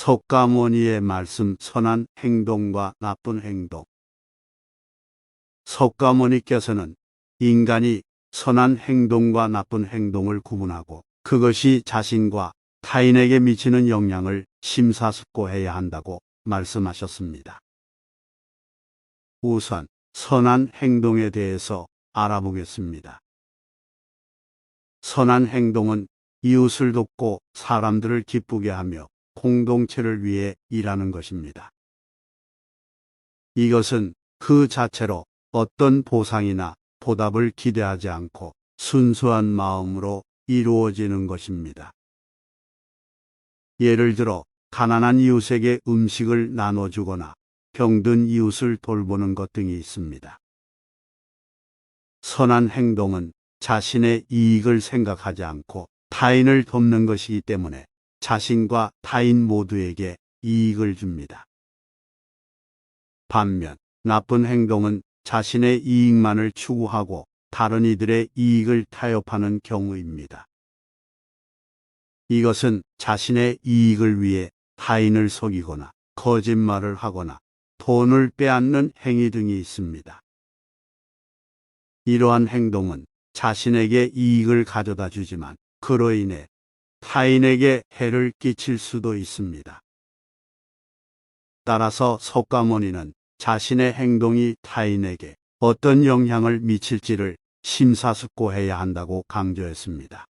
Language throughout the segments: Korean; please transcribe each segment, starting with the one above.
석가모니의 말씀 선한 행동과 나쁜 행동. 석가모니께서는 인간이 선한 행동과 나쁜 행동을 구분하고 그것이 자신과 타인에게 미치는 영향을 심사숙고해야 한다고 말씀하셨습니다. 우선 선한 행동에 대해서 알아보겠습니다. 선한 행동은 이웃을 돕고 사람들을 기쁘게 하며 공동체를 위해 일하는 것입니다. 이것은 그 자체로 어떤 보상이나 보답을 기대하지 않고 순수한 마음으로 이루어지는 것입니다. 예를 들어 가난한 이웃에게 음식을 나눠주거나 병든 이웃을 돌보는 것 등이 있습니다. 선한 행동은 자신의 이익을 생각하지 않고 타인을 돕는 것이기 때문에 자신과 타인 모두에게 이익을 줍니다. 반면 나쁜 행동은 자신의 이익만을 추구하고 다른 이들의 이익을 타협하는 경우입니다. 이것은 자신의 이익을 위해 타인을 속이거나 거짓말을 하거나 돈을 빼앗는 행위 등이 있습니다. 이러한 행동은 자신에게 이익을 가져다 주지만 그로 인해 타인에게 해를 끼칠 수도 있습니다. 따라서 석가모니는 자신의 행동이 타인에게 어떤 영향을 미칠지를 심사숙고해야 한다고 강조했습니다.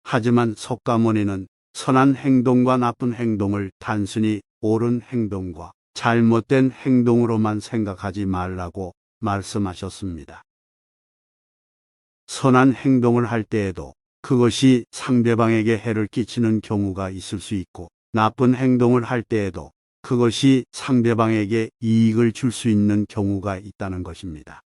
하지만 석가모니는 선한 행동과 나쁜 행동을 단순히 옳은 행동과 잘못된 행동으로만 생각하지 말라고 말씀하셨습니다. 선한 행동을 할 때에도 그것이 상대방에게 해를 끼치는 경우가 있을 수 있고 나쁜 행동을 할 때에도 그것이 상대방에게 이익을 줄 수 있는 경우가 있다는 것입니다.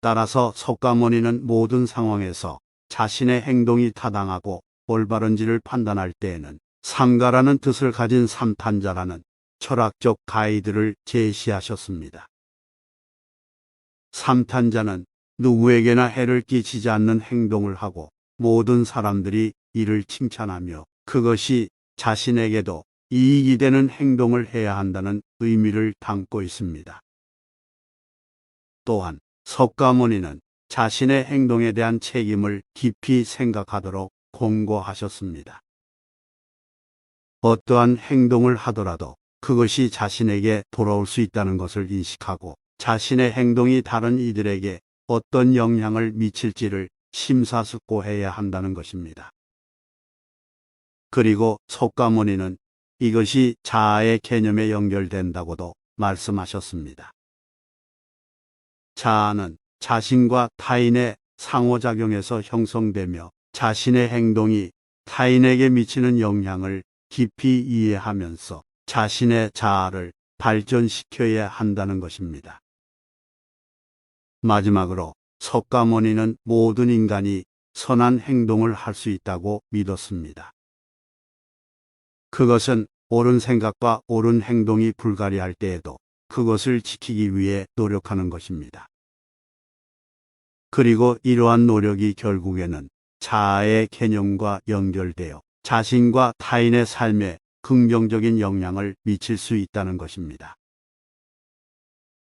따라서 석가모니는 모든 상황에서 자신의 행동이 타당하고 올바른지를 판단할 때에는 삼가라는 뜻을 가진 삼탄자라는 철학적 가이드를 제시하셨습니다. 삼탄자는 누구에게나 해를 끼치지 않는 행동을 하고 모든 사람들이 이를 칭찬하며 그것이 자신에게도 이익이 되는 행동을 해야 한다는 의미를 담고 있습니다. 또한 석가모니는 자신의 행동에 대한 책임을 깊이 생각하도록 권고하셨습니다. 어떠한 행동을 하더라도 그것이 자신에게 돌아올 수 있다는 것을 인식하고 자신의 행동이 다른 이들에게 어떤 영향을 미칠지를 심사숙고해야 한다는 것입니다. 그리고 석가모니는 이것이 자아의 개념에 연결된다고도 말씀하셨습니다. 자아는 자신과 타인의 상호작용에서 형성되며 자신의 행동이 타인에게 미치는 영향을 깊이 이해하면서 자신의 자아를 발전시켜야 한다는 것입니다. 마지막으로 석가모니는 모든 인간이 선한 행동을 할 수 있다고 믿었습니다. 그것은 옳은 생각과 옳은 행동이 불가리할 때에도 그것을 지키기 위해 노력하는 것입니다. 그리고 이러한 노력이 결국에는 자아의 개념과 연결되어 자신과 타인의 삶에 긍정적인 영향을 미칠 수 있다는 것입니다.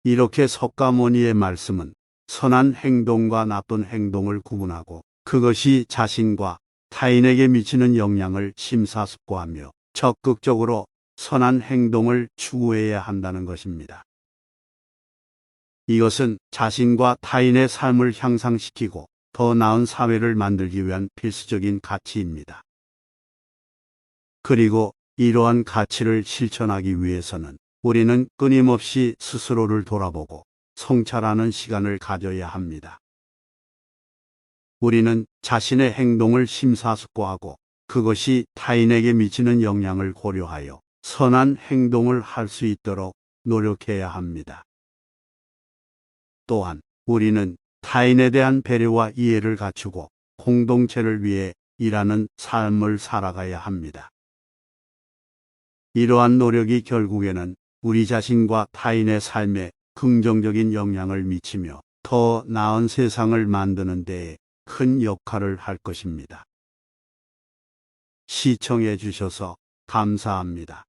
이렇게 석가모니의 말씀은 선한 행동과 나쁜 행동을 구분하고 그것이 자신과 타인에게 미치는 영향을 심사숙고하며 적극적으로 선한 행동을 추구해야 한다는 것입니다. 이것은 자신과 타인의 삶을 향상시키고 더 나은 사회를 만들기 위한 필수적인 가치입니다. 그리고 이러한 가치를 실천하기 위해서는 우리는 끊임없이 스스로를 돌아보고 성찰하는 시간을 가져야 합니다. 우리는 자신의 행동을 심사숙고하고 그것이 타인에게 미치는 영향을 고려하여 선한 행동을 할 수 있도록 노력해야 합니다. 또한 우리는 타인에 대한 배려와 이해를 갖추고 공동체를 위해 일하는 삶을 살아가야 합니다. 이러한 노력이 결국에는 우리 자신과 타인의 삶에 긍정적인 영향을 미치며 더 나은 세상을 만드는 데에 큰 역할을 할 것입니다. 시청해 주셔서 감사합니다.